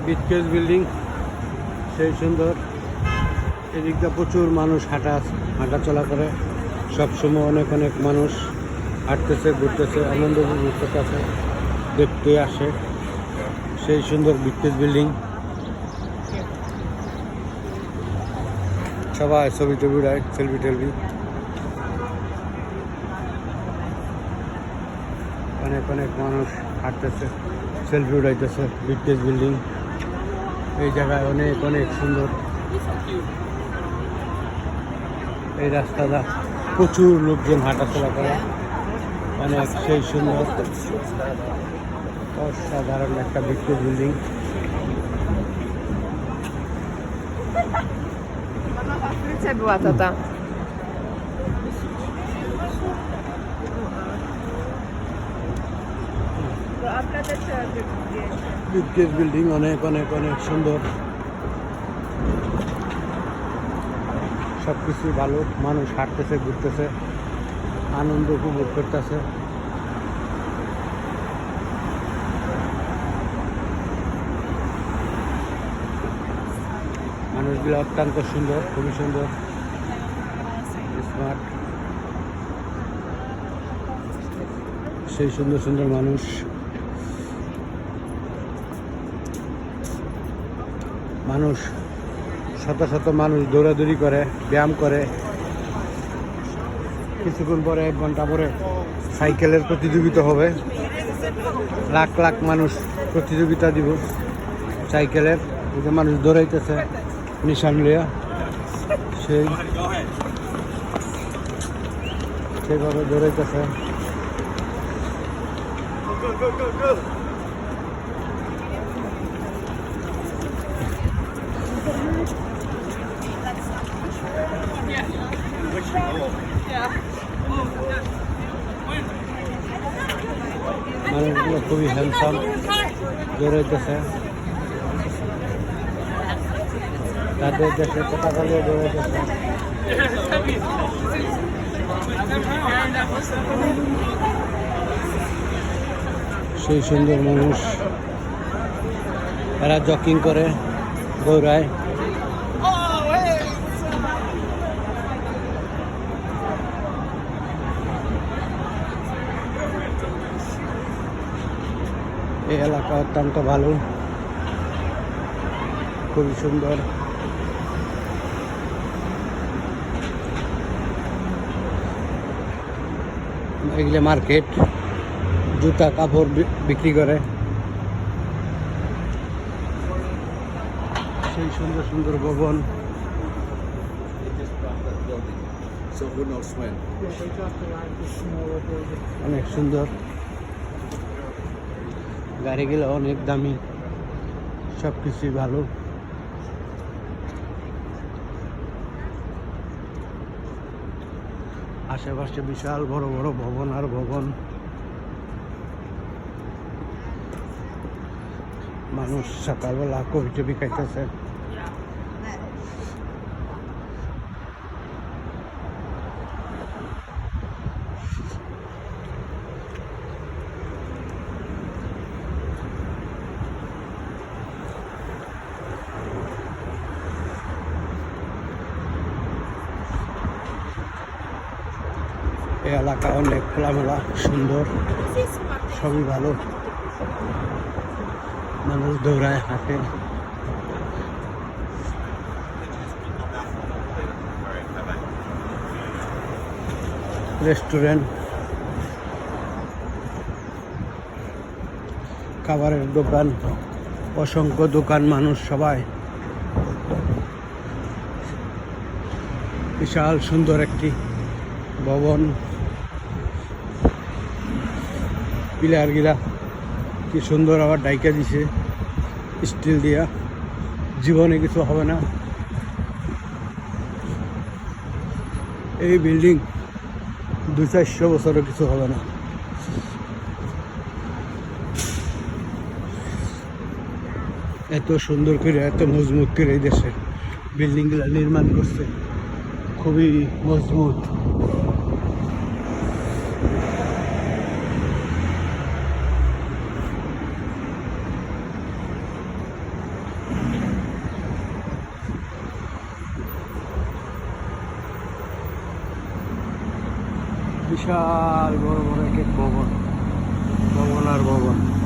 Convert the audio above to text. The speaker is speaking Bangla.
বিটকেস বিল্ডিং সেই সুন্দর। এদিকটা প্রচুর মানুষ হাঁটাচলা করে, সবসময় অনেক অনেক মানুষ হাঁটতেছে, ঘুরতেছে, আনন্দ উপভোগ করতেছে, দেখতে আসে। সেই সুন্দর বিটকেস বিল্ডিং। সবাই ছবি টবি উড়ায়, সেলফি টেলফি। অনেক অনেক মানুষ হাঁটতেছে, সেলফি উড়াইতেছে। বিটকেস বিল্ডিং এই জায়গায় অনেক অনেক সুন্দর। এই রাস্তাটা প্রচুর লোকজন হাঁটাচলা করে, অনেক সেই সুন্দর অসাধারণ একটা বিটকেস বিল্ডিং। Gdzie była tata? বিটকেস বিল্ডিং অনেক অনেক অনেক সুন্দর, সবকিছু ভালো। মানুষ হাঁটতেছে, ঘুরতেছে, আনন্দ উপভোগ করতেছে। মানুষগুলো অত্যন্ত সুন্দর, খুবই সুন্দর, স্মার্ট। সেই সুন্দর সুন্দর মানুষ। মানুষ শত শত মানুষ দৌড়াদৌড়ি করে, ব্যায়াম করে। কিছুক্ষণ পরে, 1 ঘন্টা পরে সাইকেলের প্রতিযোগিতা হবে। লাখ লাখ মানুষ প্রতিযোগিতা দিব সাইকেলের। মানুষ দৌড়াইতেছে নিশান লিয়া, সেইভাবে দৌড়াইতেছে। মানুষগুলো খুবই হ্যান্ডসাম, দৌড়াইতেছে। তাদের দেশে পতাকা নিয়ে দৌড়াইতেছে। সেই সুন্দর মানুষ, এরা জকিং করে, দৌড়ায়। এই এলাকা অত্যন্ত ভালো, খুবই সুন্দর। এগুলো মার্কেট, জুতা কাপড় বিক্রি করে। সেই সুন্দর সুন্দর ভবন, অনেক সুন্দর। গাড়িগুলো অনেক দামি, সব কিছুই ভালো। আশেপাশে বিশাল বড় বড় ভবন আর ভবন। মানুষ সকালবেলা কফি টফি খাইতেছে। এই এলাকা অনেক খোলামেলা, সুন্দর, সবই ভালো। মানুষ দৌড়ায়, হাঁটে। রেস্টুরেন্ট, খাবারের দোকান, অসংখ্য দোকান, মানুষ সবাই। বিশাল সুন্দর একটি ভবন, পিলার গিরা কি সুন্দর আবার ডাইকা দিছে স্টিল দিয়া। জীবনে কিছু হবে না। এই বিল্ডিং 200-400 বছরও কিছু হবে না। এত সুন্দর করে, এত মজবুত করে এই দেশে বিল্ডিংগুলো নির্মাণ করছে, খুবই মজবুত। বিশাল বড় বড় এক এক ভবন, ভবন আর ভবন।